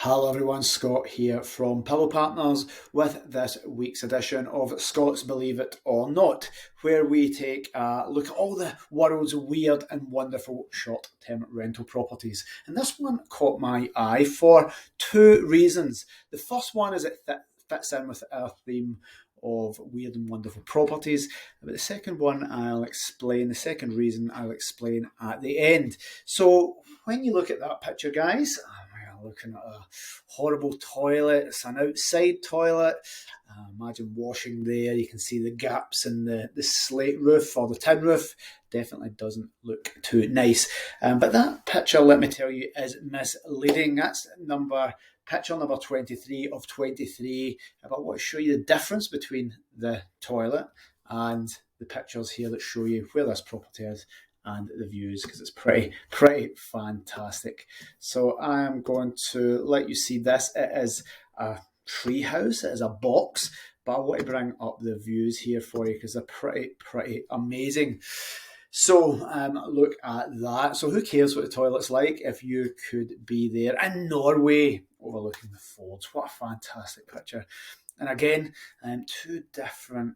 Hello everyone, Scott here from Pillow Partners with this week's edition of Scott's Believe It or Not, where we take a look at all the world's weird and wonderful short-term rental properties. And this one caught my eye for two reasons. The first one is it fits in with our theme of weird and wonderful properties. But the second one the second reason I'll explain at the end. So when you look at that picture, guys, looking at a horrible toilet. It's an outside toilet. Imagine washing there. You can see the gaps in the slate roof or the tin roof. Definitely doesn't look too nice. But that picture, let me tell you, is misleading. That's picture number 23 of 23. But I want to show you the difference between the toilet and the pictures here that show you where this property is and the views, because it's pretty fantastic. So I'm going to let you see this. It is a tree house. It is a box, but I want to bring up the views here for you because they're pretty amazing. So look at that. So who cares what the toilet's like if you could be there in Norway overlooking the fjords. What a fantastic picture. And again, two different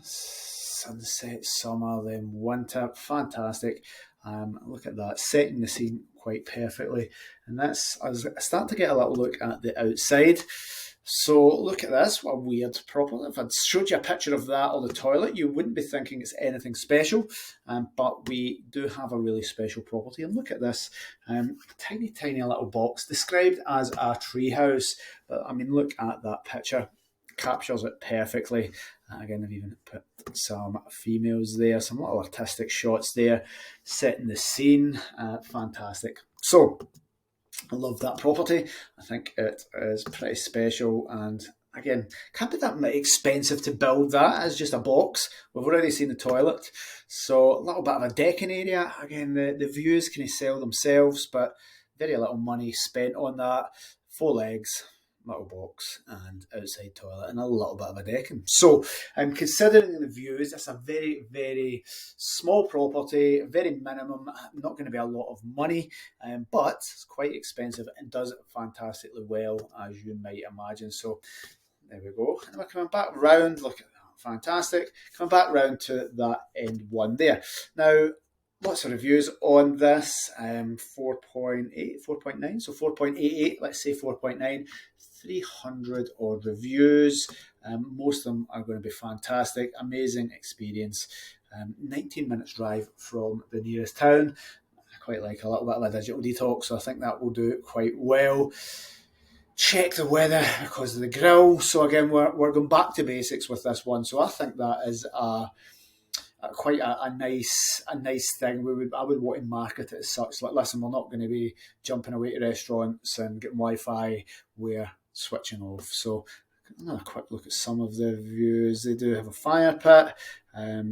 sunset, summer, then winter. Fantastic. Look at that, setting the scene quite perfectly. And that's, I start to get a little look at the outside. So look at this, what a weird property. If I'd showed you a picture of that or the toilet, you wouldn't be thinking it's anything special. But we do have a really special property. And look at this, tiny little box described as a tree house. But I mean, look at that picture. Captures it perfectly. Again, they've even put some females there, some little artistic shots there, setting the scene. Fantastic. So, I love that property. I think it is pretty special, and again, can't be that expensive to build that as just a box. We've already seen the toilet, so a little bit of a decking area. Again, the views can sell themselves, but very little money spent on that. 4 legs, little box and outside toilet and a little bit of a decking. So considering the views, it's a very small property, very minimum, not going to be a lot of money, but it's quite expensive and does it fantastically well, as you might imagine. So there we go. And we're coming back round, look at that, fantastic. Coming back round to that end one there. Now, lots of reviews on this, 4.8, 4.9, so 4.88, let's say 4.9, 300 odd reviews. Most of them are going to be fantastic, amazing experience. 19 minutes drive from the nearest town. I quite like a little bit of a digital detox, so I think that will do it quite well. Check the weather because of the grill. So again, we're going back to basics with this one. So I think that is quite a nice thing. I would want to market it as such. Like, listen, we're not going to be jumping away to restaurants and getting Wi-Fi. We're switching off. So another quick look at some of the views. They do have a fire pit, a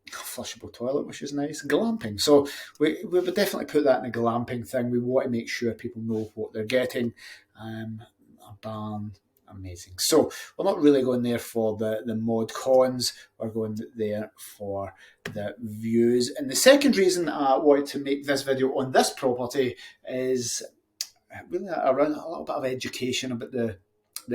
flushable toilet, which is nice. Glamping. So we would definitely put that in the glamping thing. We want to make sure people know what they're getting. A barn. Amazing. So we're not really going there for the mod cons, we're going there for the views. And the second reason I wanted to make this video on this property is really around a little bit of education about the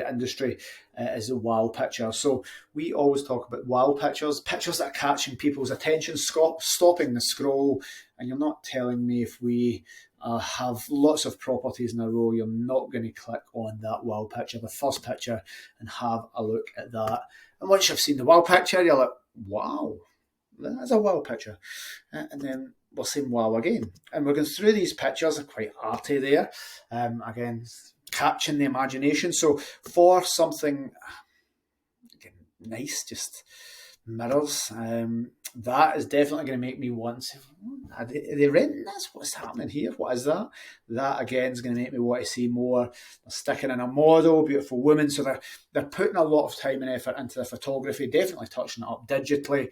industry is a wow picture. So we always talk about wow pictures that are catching people's attention, stopping the scroll. And you're not telling me if we have lots of properties in a row, you're not going to click on that wow picture, the first picture, and have a look at that. And once you've seen the wow picture, you're like, wow, that's a wow picture. And then we'll see wow again. And we're going through these pictures, they're quite arty there. Again, catching the imagination. So for something again, nice, just mirrors, that is definitely going to make me want to, are they renting this? What's happening here? What is that? That again is going to make me want to see more. They're sticking in a model, beautiful woman. So they're putting a lot of time and effort into the photography, definitely touching it up digitally.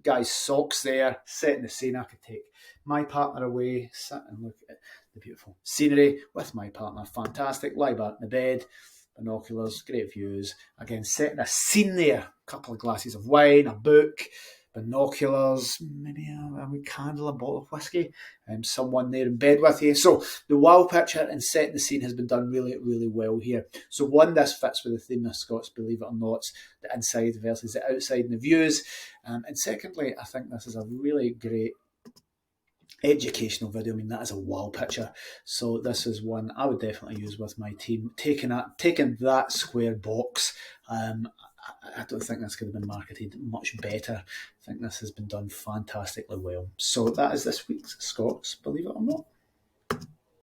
Guy's socks there, setting the scene. I could take my partner away, sit and look at the beautiful scenery with my partner. Fantastic. Lie back in the bed, binoculars, great views. Again, setting a scene there. A couple of glasses of wine, a book. binoculars, maybe a wee candle, a bottle of whiskey, someone there in bed with you. So the wow picture and setting the scene has been done really, really well here. So one, this fits with the theme of Scots, believe it or not, the inside versus the outside and the views. And secondly, I think this is a really great educational video. I mean, that is a wow picture. So this is one I would definitely use with my team. Taking that square box, I don't think this could have been marketed much better. I think this has been done fantastically well. So that is this week's Scots, believe it or not.